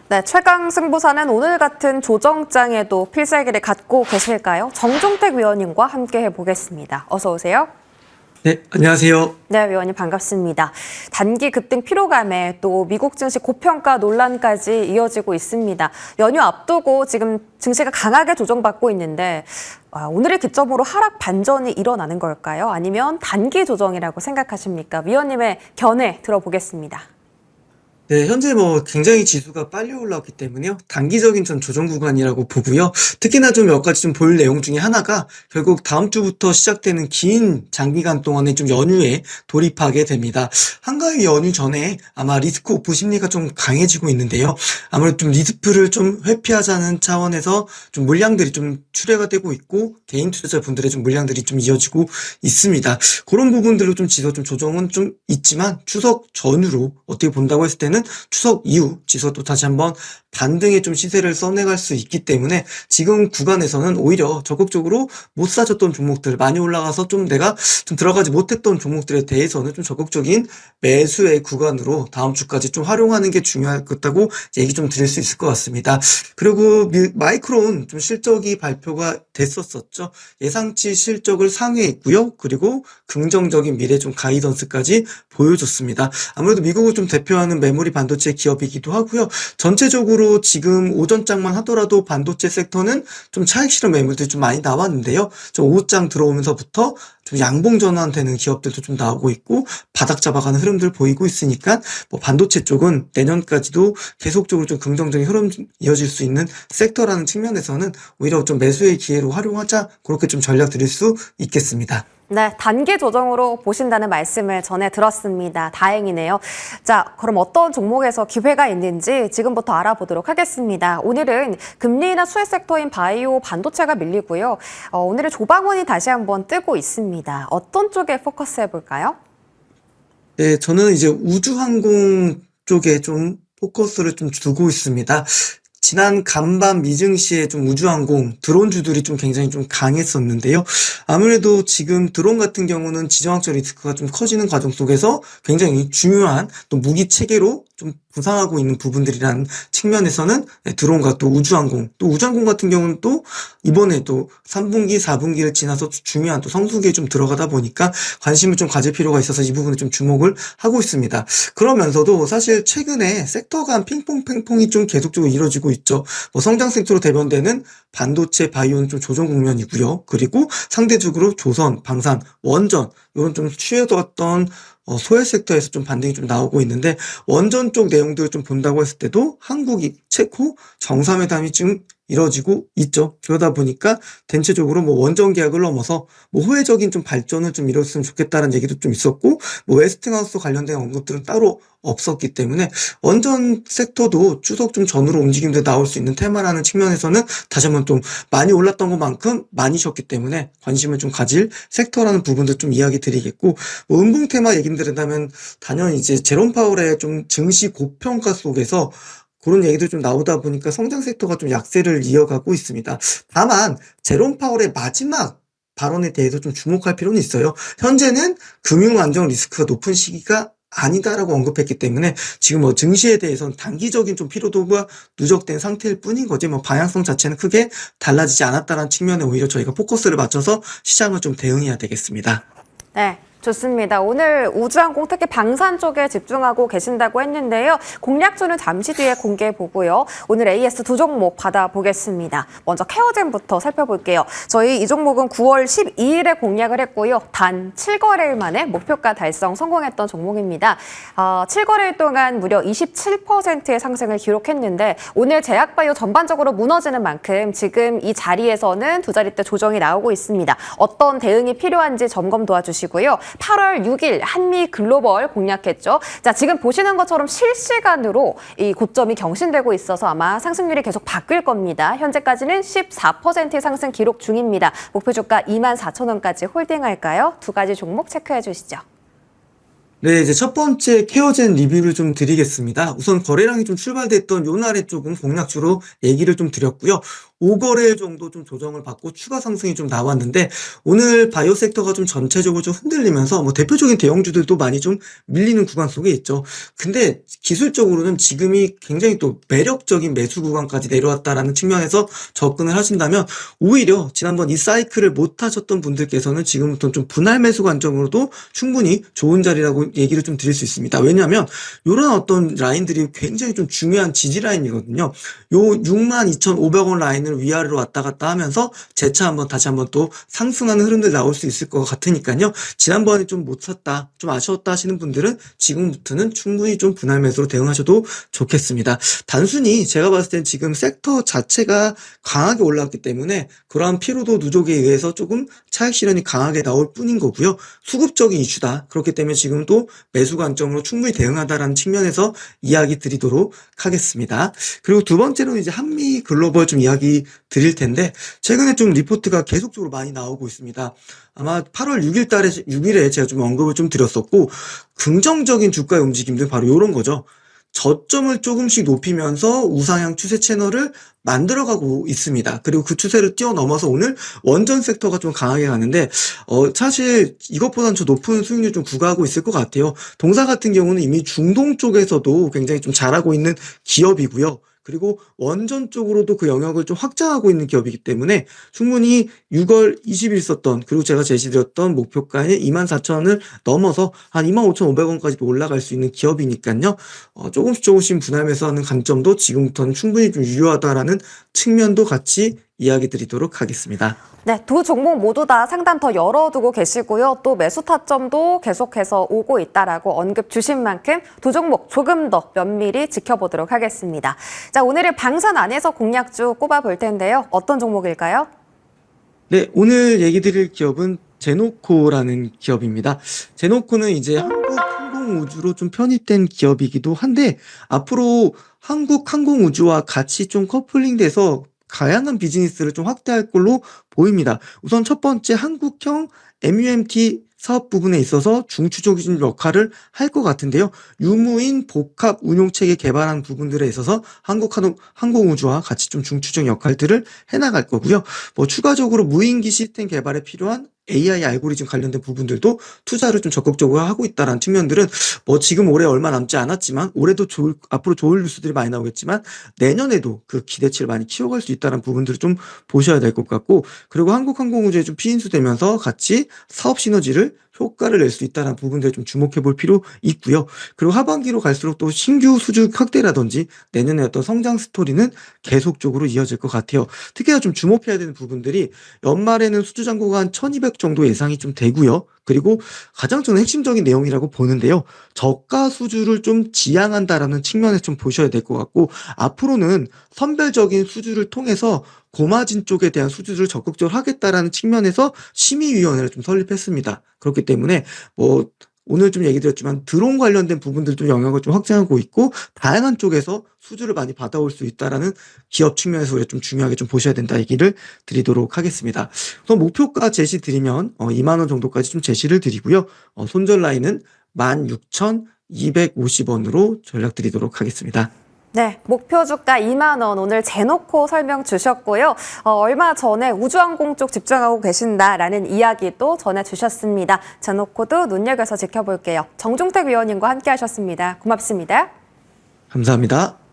네, 최강 승부사는 오늘 같은 조정장에도 필살기를 갖고 계실까요? 정종택 위원님과 함께 해보겠습니다. 어서 오세요. 네, 안녕하세요. 네, 위원님 반갑습니다. 단기 급등 피로감에 또 미국 증시 고평가 논란까지 이어지고 있습니다. 연휴 앞두고 지금 증시가 강하게 조정받고 있는데 오늘의 기점으로 하락 반전이 일어나는 걸까요? 아니면 단기 조정이라고 생각하십니까? 위원님의 견해 들어보겠습니다. 네, 현재 굉장히 지수가 빨리 올라왔기 때문에요. 단기적인 전 조정 구간이라고 보고요. 특히나 좀 몇 가지 좀 볼 내용 중에 하나가 결국 다음 주부터 시작되는 긴 장기간 동안에 좀 연휴에 돌입하게 됩니다. 한가위 연휴 전에 아마 리스크 오프 심리가 좀 강해지고 있는데요. 아무래도 좀 리스크를 좀 회피하자는 차원에서 좀 물량들이 좀 출회가 되고 있고 개인 투자자분들의 좀 물량들이 좀 이어지고 있습니다. 그런 부분들로 좀 지수 좀 조정은 좀 있지만 추석 전후로 어떻게 본다고 했을 때는 추석 이후 지수도 다시 한번 반등의 좀 시세를 써내갈 수 있기 때문에 지금 구간에서는 오히려 적극적으로 못 사줬던 종목들 많이 올라가서 좀 내가 좀 들어가지 못했던 종목들에 대해서는 좀 적극적인 매수의 구간으로 다음 주까지 좀 활용하는 게 중요할 것 같다고 얘기 좀 드릴 수 있을 것 같습니다. 그리고 마이크론 좀 실적이 발표가 됐었었죠. 예상치 실적을 상회했고요. 그리고 긍정적인 미래 좀 가이던스까지 보여줬습니다. 아무래도 미국을 좀 대표하는 메모리 반도체 기업이기도 하고요. 전체적으로 지금 오전장만 하더라도 반도체 섹터는 좀 차익 실현 매물들이 좀 많이 나왔는데요. 좀 오후장 들어오면서부터 좀 양봉 전환되는 기업들도 좀 나오고 있고 바닥 잡아가는 흐름들 보이고 있으니까 반도체 쪽은 내년까지도 계속적으로 좀 긍정적인 흐름 이어질 수 있는 섹터라는 측면에서는 오히려 좀 매수의 기회로 활용하자 그렇게 좀 전략 드릴 수 있겠습니다. 네, 단기 조정으로 보신다는 말씀을 전해 들었습니다. 다행이네요. 자, 그럼 어떤 종목에서 기회가 있는지 지금부터 알아보도록 하겠습니다. 오늘은 금리나 수혜 섹터인 바이오 반도체가 밀리고요. 오늘은 조방원이 다시 한번 뜨고 있습니다. 어떤 쪽에 포커스 해볼까요? 네, 저는 이제 우주항공 쪽에 좀 포커스를 좀 두고 있습니다. 지난 간밤 미증시에 좀 우주항공 드론주들이 좀 굉장히 좀 강했었는데요. 아무래도 지금 드론 같은 경우는 지정학적 리스크가 좀 커지는 과정 속에서 굉장히 중요한 또 무기 체계로 좀 부상하고 있는 부분들이라는 측면에서는 드론과 또 우주항공 같은 경우는 또 이번에 또 3분기, 4분기를 지나서 중요한 또 성수기에 좀 들어가다 보니까 관심을 좀 가질 필요가 있어서 이 부분에 좀 주목을 하고 있습니다. 그러면서도 사실 최근에 섹터 간 핑퐁 좀 계속적으로 이루어지고 있죠. 성장 섹터로 대변되는 반도체, 바이오는 좀 조정 국면이고요. 그리고 상대적으로 조선, 방산, 원전 이런 좀 취해뒀던 소외 섹터에서 좀 반등이 좀 나오고 있는데 원전 쪽 내용들을 좀 본다고 했을 때도 한국이 체코 정상회담이 지금 이뤄지고 있죠. 그러다 보니까 전체적으로 원전 계약을 넘어서 호혜적인 좀 발전을 좀 이뤘으면 좋겠다는 얘기도 좀 있었고 웨스팅하우스 관련된 언급들은 따로 없었기 때문에 원전 섹터도 추석 좀 전후로 움직임도 나올 수 있는 테마라는 측면에서는 다시 한번 좀 많이 올랐던 것만큼 많이 쉬었기 때문에 관심을 좀 가질 섹터라는 부분도 좀 이야기 드리겠고 은봉 테마 얘기를 드린다면 단연 이제 제롬 파월의 좀 증시 고평가 속에서 그런 얘기도 좀 나오다 보니까 성장 섹터가 좀 약세를 이어가고 있습니다. 다만 제롬 파월의 마지막 발언에 대해서 좀 주목할 필요는 있어요. 현재는 금융 안정 리스크가 높은 시기가 아니다라고 언급했기 때문에 지금 증시에 대해서는 단기적인 좀 피로도가 누적된 상태일 뿐인 거지 방향성 자체는 크게 달라지지 않았다는 측면에 오히려 저희가 포커스를 맞춰서 시장을 좀 대응해야 되겠습니다. 네. 좋습니다. 오늘 우주항공 특히 방산 쪽에 집중하고 계신다고 했는데요. 공략주는 잠시 뒤에 공개해 보고요. 오늘 AS 두 종목 받아보겠습니다. 먼저 케어젠부터 살펴볼게요. 저희 이 종목은 9월 12일에 공략을 했고요. 단 7거래일 만에 목표가 달성 성공했던 종목입니다. 7거래일 동안 무려 27%의 상승을 기록했는데 오늘 제약바이오 전반적으로 무너지는 만큼 지금 이 자리에서는 두 자릿대 조정이 나오고 있습니다. 어떤 대응이 필요한지 점검 도와주시고요. 8월 6일 한미 글로벌 공략했죠. 자, 지금 보시는 것처럼 실시간으로 이 고점이 경신되고 있어서 아마 상승률이 계속 바뀔 겁니다. 현재까지는 14%의 상승 기록 중입니다. 목표 주가 24,000원까지 홀딩할까요? 두 가지 종목 체크해 주시죠. 네, 이제 첫 번째 케어젠 리뷰를 좀 드리겠습니다. 우선 거래량이 좀 출발됐던 요 날에 조금 공략주로 얘기를 좀 드렸고요. 5거래일 정도 좀 조정을 받고 추가 상승이 좀 나왔는데 오늘 바이오 섹터가 좀 전체적으로 좀 흔들리면서 뭐 대표적인 대형주들도 많이 좀 밀리는 구간 속에 있죠. 근데 기술적으로는 지금이 굉장히 또 매력적인 매수 구간까지 내려왔다라는 측면에서 접근을 하신다면 오히려 지난번 이 사이클을 못 하셨던 분들께서는 지금부터 좀 분할 매수 관점으로도 충분히 좋은 자리라고 얘기를 좀 드릴 수 있습니다. 왜냐하면 이런 어떤 라인들이 굉장히 좀 중요한 지지 라인이거든요. 요 62,500원 라인을 위아래로 왔다 갔다 하면서 재차 다시 한번 또 상승하는 흐름들 나올 수 있을 것 같으니까요. 지난번에 좀 못 샀다, 좀 아쉬웠다 하시는 분들은 지금부터는 충분히 좀 분할 매수로 대응하셔도 좋겠습니다. 단순히 제가 봤을 땐 지금 섹터 자체가 강하게 올라왔기 때문에 그러한 피로도 누적에 의해서 조금 차익 실현이 강하게 나올 뿐인 거고요. 수급적인 이슈다. 그렇기 때문에 지금도 매수 관점으로 충분히 대응하다라는 측면에서 이야기 드리도록 하겠습니다. 그리고 두 번째로는 이제 한미 글로벌 좀 이야기 드릴 텐데 최근에 좀 리포트가 계속적으로 많이 나오고 있습니다. 아마 8월 6일에 제가 좀 언급을 좀 드렸었고 긍정적인 주가의 움직임들 바로 이런 거죠. 저점을 조금씩 높이면서 우상향 추세 채널을 만들어가고 있습니다. 그리고 그 추세를 뛰어넘어서 오늘 원전 섹터가 좀 강하게 가는데 사실 이것보다는 더 높은 수익률 좀 구가하고 있을 것 같아요. 동사 같은 경우는 이미 중동 쪽에서도 굉장히 좀 잘하고 있는 기업이고요. 그리고 원전 쪽으로도 그 영역을 좀 확장하고 있는 기업이기 때문에 충분히 6월 20일 썼던 그리고 제가 제시드렸던 목표가인 24,000원을 넘어서 한 25,500원까지도 올라갈 수 있는 기업이니까요. 조금씩 분할 매수하는 관점도 지금부터는 충분히 좀 유효하다라는 측면도 같이 이야기 드리도록 하겠습니다. 네, 두 종목 모두 다 상단 더 열어두고 계시고요. 또 매수 타점도 계속해서 오고 있다라고 언급 주신 만큼 두 종목 조금 더 면밀히 지켜보도록 하겠습니다. 자, 오늘은 방산 안에서 공략주 꼽아볼 텐데요. 어떤 종목일까요? 네, 오늘 얘기 드릴 기업은 제노코라는 기업입니다. 제노코는 이제 한국 항공우주로 좀 편입된 기업이기도 한데 앞으로 한국 항공우주와 같이 좀 커플링돼서 다양한 비즈니스를 좀 확대할 걸로 보입니다. 우선 첫 번째 한국형 MUMT 사업 부분에 있어서 중추적인 역할을 할 것 같은데요. 유무인 복합 운용체계 개발한 부분들에 있어서 항공우주와 같이 좀 중추적 역할들을 해나갈 거고요. 추가적으로 무인기 시스템 개발에 필요한 AI 알고리즘 관련된 부분들도 투자를 좀 적극적으로 하고 있다는 측면들은 지금 올해 얼마 남지 않았지만 올해도 앞으로 좋을 뉴스들이 많이 나오겠지만 내년에도 그 기대치를 많이 키워갈 수 있다는 부분들을 좀 보셔야 될 것 같고 그리고 한국항공우주에 좀 피인수되면서 같이 사업 시너지를 효과를 낼 수 있다는 부분들에 좀 주목해 볼 필요 있고요. 그리고 하반기로 갈수록 또 신규 수주 확대라든지 내년에 어떤 성장 스토리는 계속적으로 이어질 것 같아요. 특히나 좀 주목해야 되는 부분들이 연말에는 수주 잔고가 한 1,200 정도 예상이 좀 되고요. 그리고 가장 저는 핵심적인 내용이라고 보는데요. 저가 수주를 좀 지향한다라는 측면에서 좀 보셔야 될 것 같고 앞으로는 선별적인 수주를 통해서 고마진 쪽에 대한 수주를 적극적으로 하겠다라는 측면에서 심의위원회를 좀 설립했습니다. 그렇기 때문에 오늘 좀 얘기 드렸지만 드론 관련된 부분들도 영역을 좀 확장하고 있고 다양한 쪽에서 수주를 많이 받아올 수 있다라는 기업 측면에서 우리가 좀 중요하게 좀 보셔야 된다 얘기를 드리도록 하겠습니다. 그래서 목표가 제시 드리면 2만 원 정도까지 좀 제시를 드리고요. 손절 라인은 16,250원으로 전략 드리도록 하겠습니다. 네, 목표 주가 2만 원 오늘 제노코 설명 주셨고요. 얼마 전에 우주항공 쪽 집중하고 계신다라는 이야기도 전해주셨습니다. 제노코도 눈여겨서 지켜볼게요. 정종택 위원님과 함께하셨습니다. 고맙습니다. 감사합니다.